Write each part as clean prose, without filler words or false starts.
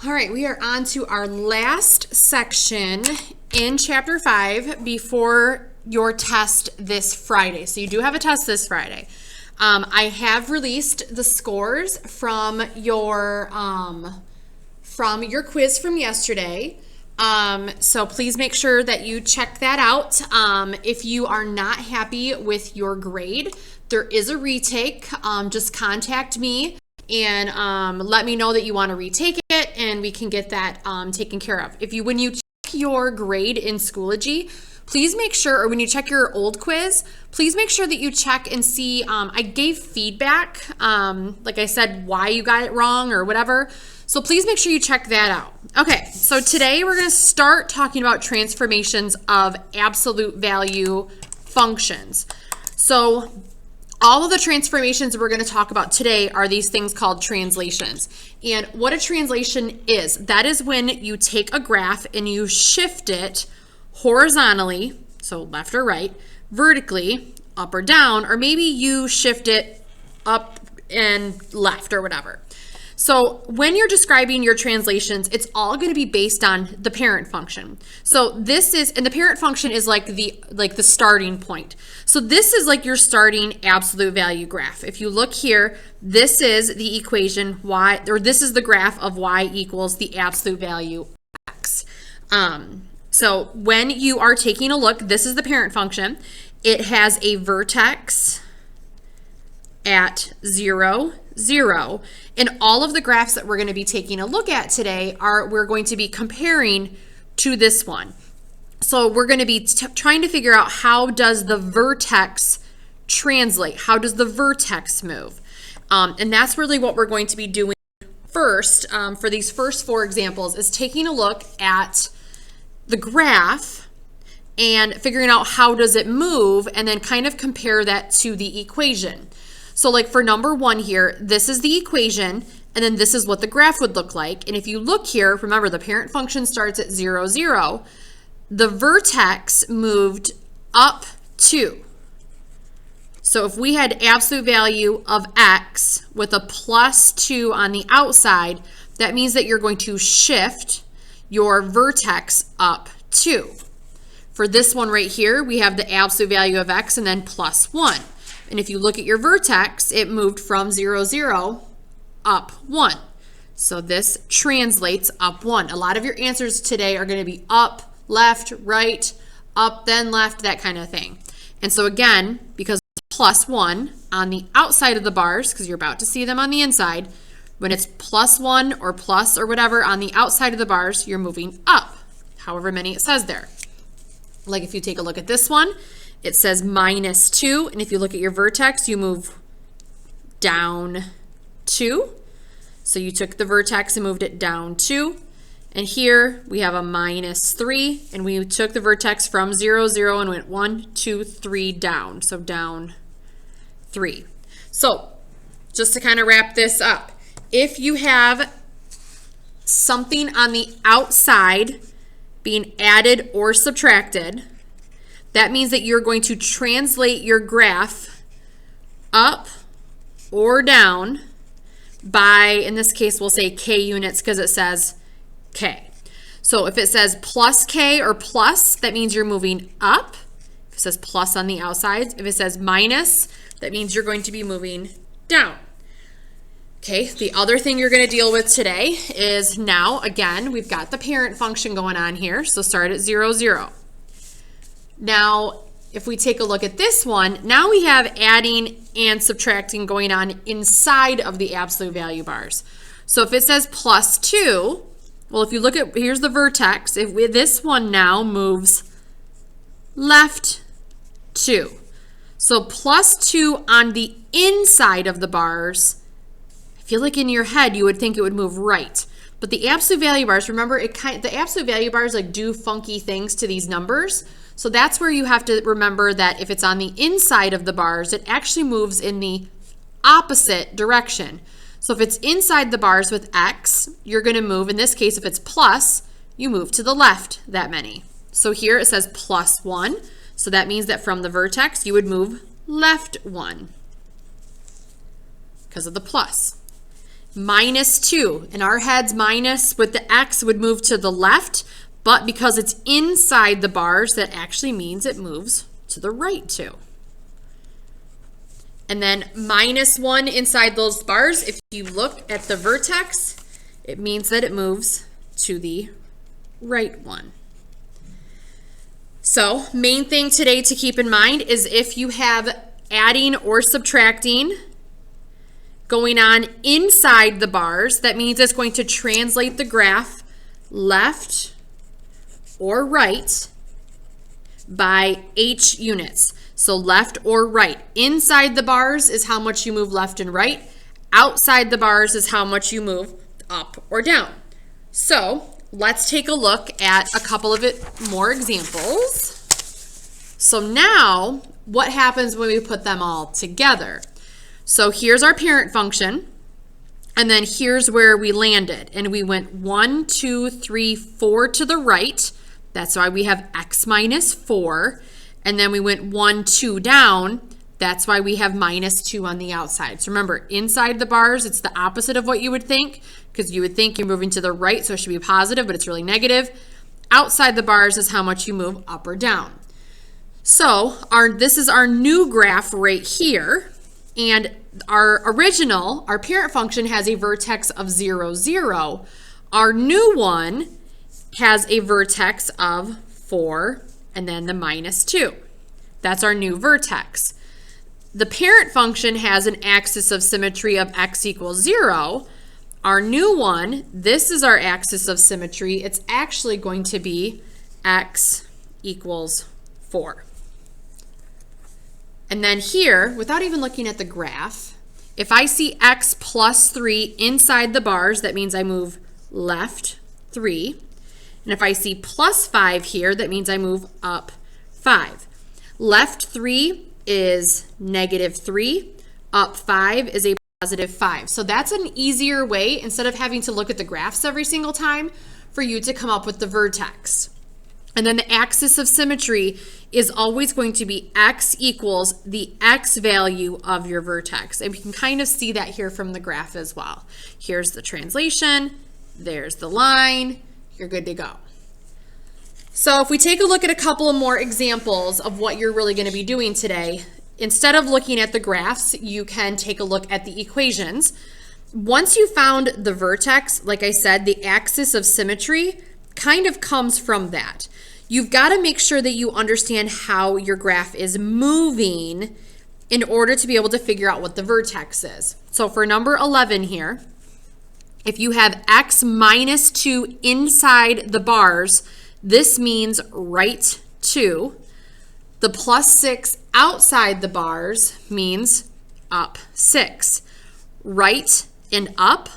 All right, we are on to our last section in Chapter 5 before your test this Friday. So you do have a test this Friday. I have released the scores from your quiz from yesterday. So please make sure that you check that out. If you are not happy with your grade, there is a retake. Just contact me and let me know that you want to retake it, and we can get that taken care of. When you check your grade in Schoology, please make sure, or when you check your old quiz, please make sure that you check and see, I gave feedback, like I said, why you got it wrong or whatever. So please make sure you check that out. Okay, so today we're going to start talking about transformations of absolute value functions. So all of the transformations we're going to talk about today are these things called translations. And what a translation is, that is when you take a graph and you shift it horizontally, so left or right, vertically, up or down, or maybe you shift it up and left or whatever. So when you're describing your translations, it's all going to be based on the parent function. So this is, and the parent function is like the starting point. So this is like your starting absolute value graph. If you look here, this is the equation y, or this is the graph of y equals the absolute value x. So when you are taking a look, this is the parent function. It has a vertex at 0, 0. And all of the graphs that we're going to be taking a look at today we're going to be comparing to this one. So we're going to be trying to figure out, how does the vertex translate? How does the vertex move? And that's really what we're going to be doing first for these first 4 examples, is taking a look at the graph and figuring out how does it move, and then kind of compare that to the equation. So like for number 1 here, this is the equation, and then this is what the graph would look like. And if you look here, remember the parent function starts at 0, 0. The vertex moved up 2. So if we had absolute value of x with a plus 2 on the outside, that means that you're going to shift your vertex up 2. For this one right here, we have the absolute value of x and then plus 1. And if you look at your vertex, it moved from 0, 0 up 1. So this translates up 1. A lot of your answers today are going to be up, left, right, up, then left, that kind of thing. And so again, because it's plus 1 on the outside of the bars, because you're about to see them on the inside, when it's plus 1 or plus or whatever on the outside of the bars, you're moving up, however many it says there. Like if you take a look at this one, it says minus 2, and if you look at your vertex, you move down 2. So you took the vertex and moved it down 2. And here we have a minus 3, and we took the vertex from 0, 0 and went 1, 2, 3 down. So down 3. So just to kind of wrap this up, if you have something on the outside being added or subtracted, that means that you're going to translate your graph up or down by, in this case, we'll say k units because it says k. So if it says plus k or plus, that means you're moving up. If it says plus on the outside, if it says minus, that means you're going to be moving down. Okay, the other thing you're going to deal with today is, now, again, we've got the parent function going on here. So start at 0, 0. Now, if we take a look at this one, now we have adding and subtracting going on inside of the absolute value bars. So if it says plus 2, well, if you look at, here's the vertex. This one now moves left 2. So plus 2 on the inside of the bars, I feel like in your head you would think it would move right. But the absolute value bars, remember, the absolute value bars like do funky things to these numbers. So that's where you have to remember that if it's on the inside of the bars, it actually moves in the opposite direction. So if it's inside the bars with x, you're going to move, in this case, if it's plus, you move to the left that many. So here it says plus 1. So that means that from the vertex, you would move left 1 because of the plus. minus 2. In our heads, minus with the x would move to the left, but because it's inside the bars, that actually means it moves to the right too. And then minus 1 inside those bars, if you look at the vertex, it means that it moves to the right one. So, main thing today to keep in mind is if you have adding or subtracting going on inside the bars, that means it's going to translate the graph left or right by h units. So left or right. Inside the bars is how much you move left and right. Outside the bars is how much you move up or down. So let's take a look at a couple of more examples. So now, what happens when we put them all together? So here's our parent function, and then here's where we landed. And we went 1, 2, 3, 4 to the right. That's why we have x minus 4. And then we went 1, 2 down. That's why we have minus 2 on the outside. So remember, inside the bars, it's the opposite of what you would think, because you would think you're moving to the right, so it should be positive, but it's really negative. Outside the bars is how much you move up or down. So this is our new graph right here. And our parent function has a vertex of 0, 0. Our new one has a vertex of 4 and then the minus 2. That's our new vertex. The parent function has an axis of symmetry of x equals 0. Our new one, this is our axis of symmetry. It's actually going to be x equals 4. And then here, without even looking at the graph, if I see x plus 3 inside the bars, that means I move left 3. And if I see plus 5 here, that means I move up 5. Left 3 is negative 3. Up 5 is a positive 5. So that's an easier way, instead of having to look at the graphs every single time, for you to come up with the vertex. And then the axis of symmetry is always going to be x equals the x value of your vertex. And we can kind of see that here from the graph as well. Here's the translation. There's the line. You're good to go. So if we take a look at a couple of more examples of what you're really going to be doing today, instead of looking at the graphs, you can take a look at the equations. Once you found the vertex, like I said, the axis of symmetry kind of comes from that. You've got to make sure that you understand how your graph is moving in order to be able to figure out what the vertex is. So for number 11 here, if you have x minus 2 inside the bars, this means right 2. The plus 6 outside the bars means up 6. Right and up,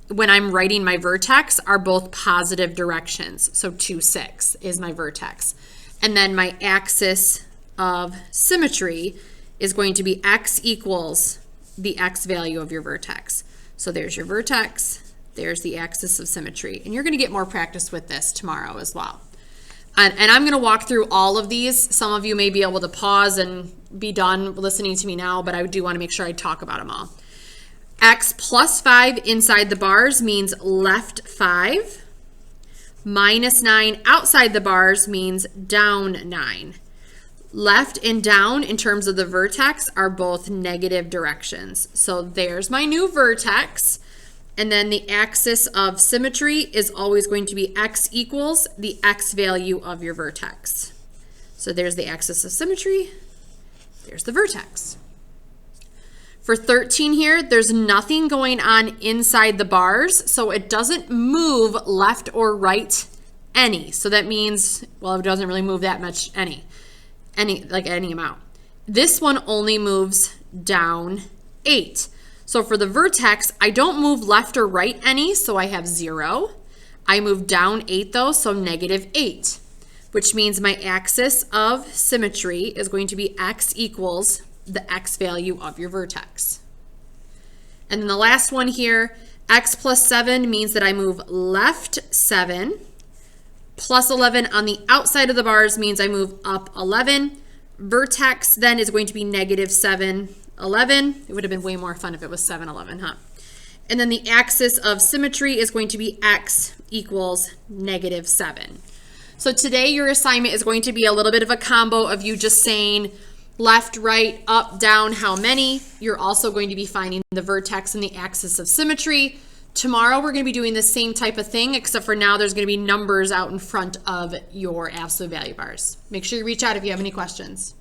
when I'm writing my vertex, are both positive directions. So 2, 6 is my vertex. And then my axis of symmetry is going to be x equals the x value of your vertex. So there's your vertex, there's the axis of symmetry. And you're going to get more practice with this tomorrow as well. And I'm going to walk through all of these. Some of you may be able to pause and be done listening to me now, but I do want to make sure I talk about them all. X plus 5 inside the bars means left 5. Minus 9 outside the bars means down 9. Left and down in terms of the vertex are both negative directions. So there's my new vertex. And then the axis of symmetry is always going to be x equals the x value of your vertex. So there's the axis of symmetry. There's the vertex. For 13 here, there's nothing going on inside the bars, so it doesn't move left or right any. So that means, well, it doesn't really move that much any amount. This one only moves down 8. So for the vertex, I don't move left or right any, so I have 0. I move down 8 though, so negative 8, which means my axis of symmetry is going to be x equals the x value of your vertex. And then the last one here, x plus 7 means that I move left 7. Plus 11 on the outside of the bars means I move up 11. Vertex then is going to be negative 7, 11. It would have been way more fun if it was 7, 11, huh? And then the axis of symmetry is going to be x equals -7. So today your assignment is going to be a little bit of a combo of you just saying left, right, up, down, how many. You're also going to be finding the vertex and the axis of symmetry. Tomorrow we're going to be doing the same type of thing, except for now there's going to be numbers out in front of your absolute value bars. Make sure you reach out if you have any questions.